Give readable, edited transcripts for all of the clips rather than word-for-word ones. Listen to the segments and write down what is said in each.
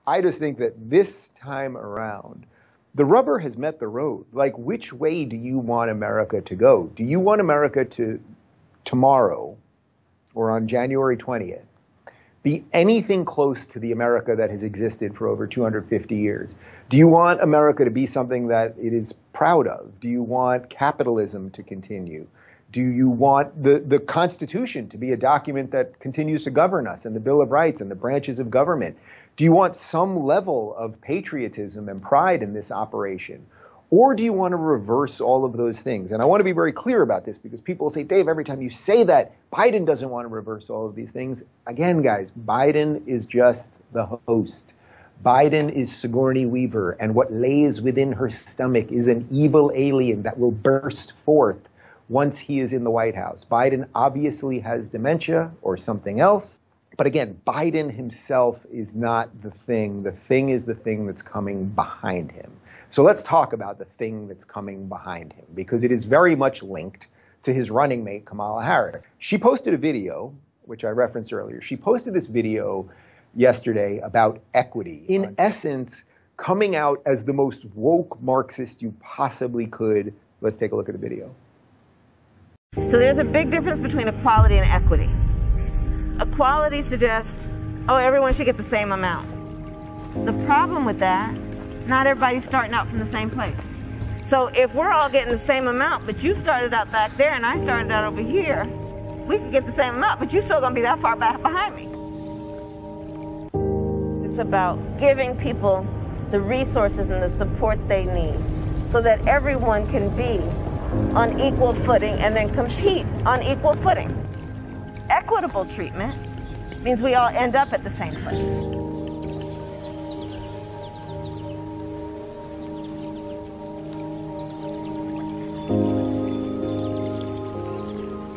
I just think that this time around, the rubber has met the road. Like, which way do you want America to go? Do you want America to tomorrow or on January 20th be anything close to the America that has existed for over 250 years? Do you want America to be something that it is proud of? Do you want capitalism to continue? Do you want the Constitution to be a document that continues to govern us, and the Bill of Rights and the branches of government? Do you want some level of patriotism and pride in this operation? Or do you want to reverse all of those things? And I want to be very clear about this, because people will say, Dave, every time you say that, Biden doesn't want to reverse all of these things. Again, guys, Biden is just the host. Biden is Sigourney Weaver, and what lays within her stomach is an evil alien that will burst forth once he is in the White House. Biden obviously has dementia or something else. But again, Biden himself is not the thing. The thing is the thing that's coming behind him. So let's talk about the thing that's coming behind him, because it is very much linked to his running mate, Kamala Harris. She posted a video, which I referenced earlier. She posted this video yesterday about equity. In essence, coming out as the most woke Marxist you possibly could. Let's take a look at the video. So there's a big difference between equality and equity. Equality suggests, oh, everyone should get the same amount. The problem with that, not everybody's starting out from the same place. So if we're all getting the same amount, but you started out back there and I started out over here, we could get the same amount, but you're still going to be that far back behind me. It's about giving people the resources and the support they need so that everyone can be on equal footing and then compete on equal footing. Equitable treatment means we all end up at the same place.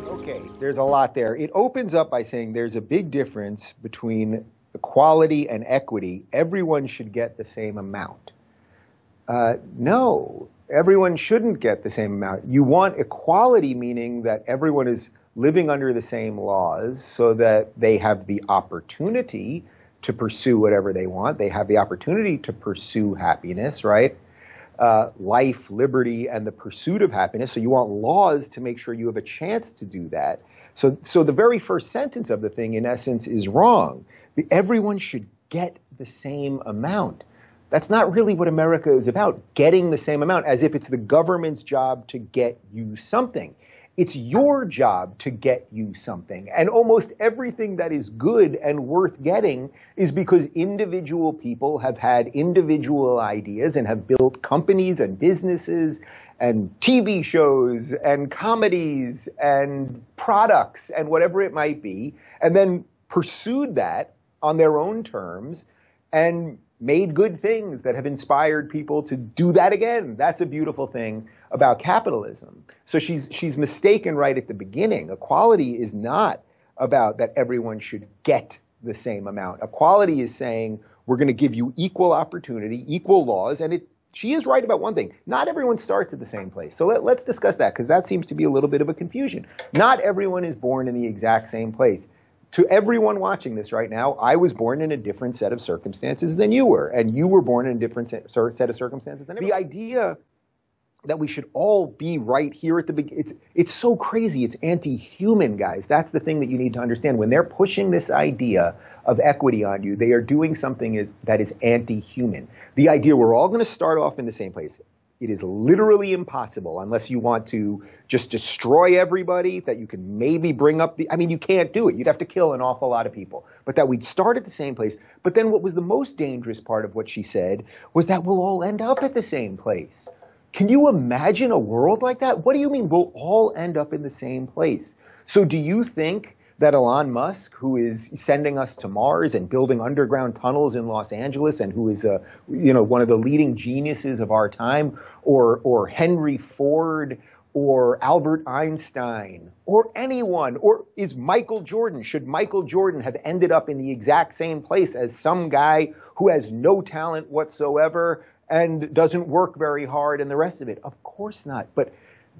Okay, there's a lot there. It opens up by saying there's a big difference between equality and equity. Everyone should get the same amount. No, everyone shouldn't get the same amount. You want equality, meaning that everyone is living under the same laws so that they have the opportunity to pursue whatever they want. They have the opportunity to pursue happiness, right? Life, liberty, and the pursuit of happiness. So you want laws to make sure you have a chance to do that. So the very first sentence of the thing, in essence, is wrong. Everyone should get the same amount. That's not really what America is about, getting the same amount, as if it's the government's job to get you something. It's your job to get you something. And almost everything that is good and worth getting is because individual people have had individual ideas and have built companies and businesses and TV shows and comedies and products and whatever it might be, and then pursued that on their own terms and made good things that have inspired people to do that again. That's a beautiful thing about capitalism. So she's mistaken right at the beginning. Equality is not about that everyone should get the same amount. Equality is saying we're going to give you equal opportunity, equal laws, and she is right about one thing. Not everyone starts at the same place. So let's discuss that, because that seems to be a little bit of a confusion. Not everyone is born in the exact same place. To everyone watching this right now, I was born in a different set of circumstances than you were, and you were born in a different set of circumstances than everyone. The idea that we should all be right here at the beginning, it's so crazy. It's anti-human, guys. That's the thing that you need to understand. When they're pushing this idea of equity on you, they are doing something that is anti-human. The idea we're all going to start off in the same place. It is literally impossible, unless you want to just destroy everybody, that you can maybe bring up you can't do it. You'd have to kill an awful lot of people. But that we'd start at the same place. But then what was the most dangerous part of what she said was that we'll all end up at the same place. Can you imagine a world like that? What do you mean we'll all end up in the same place? So do you think that Elon Musk, who is sending us to Mars and building underground tunnels in Los Angeles, and who is one of the leading geniuses of our time, or Henry Ford, or Albert Einstein, or anyone, or is Michael Jordan? Should Michael Jordan have ended up in the exact same place as some guy who has no talent whatsoever and doesn't work very hard and the rest of it? Of course not. But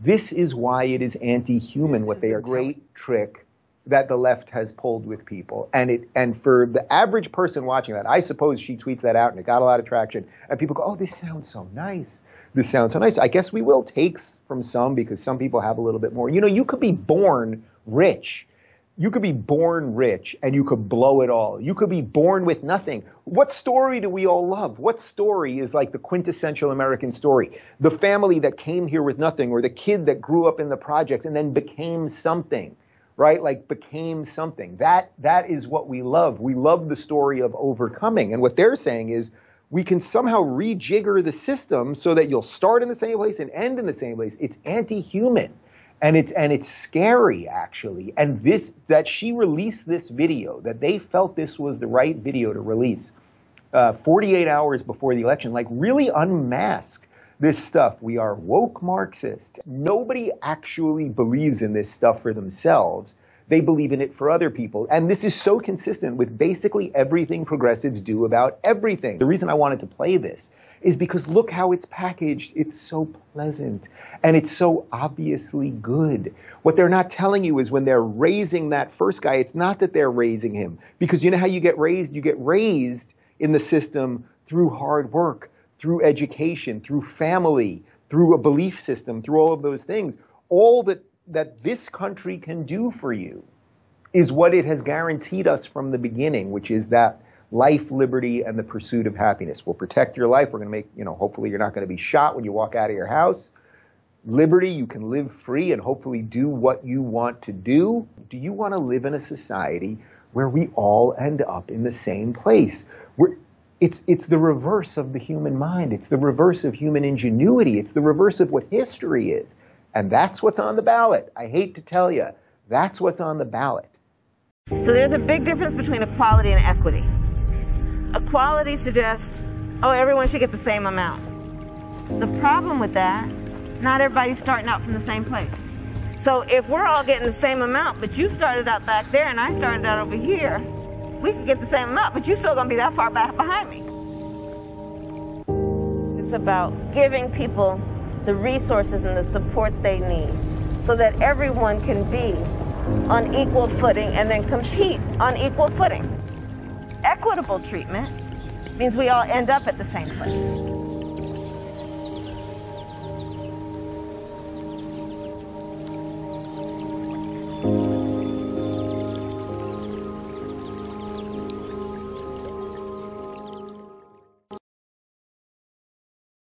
this is why it is anti-human. What they are great trick that the left has pulled with people. And for the average person watching that, I suppose she tweets that out and it got a lot of traction. And people go, oh, this sounds so nice. This sounds so nice. I guess we will take from some because some people have a little bit more. You know, you could be born rich. You could be born rich and you could blow it all. You could be born with nothing. What story do we all love? What story is like the quintessential American story? The family that came here with nothing, or the kid that grew up in the projects and then became something, right? Like became something. That is what we love. We love the story of overcoming. And what they're saying is we can somehow rejigger the system so that you'll start in the same place and end in the same place. It's anti-human. And it's scary, actually. And that she released this video, that they felt this was the right video to release 48 hours before the election, like really unmask this stuff. We are woke Marxists. Nobody actually believes in this stuff for themselves. They believe in it for other people. And this is so consistent with basically everything progressives do about everything. The reason I wanted to play this is because look how it's packaged. It's so pleasant and it's so obviously good. What they're not telling you is when they're raising that first guy, it's not that they're raising him, because you know how you get raised? You get raised in the system through hard work, through education, through family, through a belief system, through all of those things. All that this country can do for you is what it has guaranteed us from the beginning, which is that life, liberty, and the pursuit of happiness. We'll protect your life. We're going to make, hopefully you're not going to be shot when you walk out of your house. Liberty, you can live free and hopefully do what you want to do. Do you want to live in a society where we all end up in the same place? It's the reverse of the human mind. It's the reverse of human ingenuity. It's the reverse of what history is. And that's what's on the ballot. I hate to tell you, that's what's on the ballot. So there's a big difference between equality and equity. Equality suggests, oh, everyone should get the same amount. The problem with that, not everybody's starting out from the same place. So if we're all getting the same amount, but you started out back there and I started out over here, we could get the same amount, but you're still going to be that far back behind me. It's about giving people the resources and the support they need so that everyone can be on equal footing and then compete on equal footing. Equitable treatment means we all end up at the same place.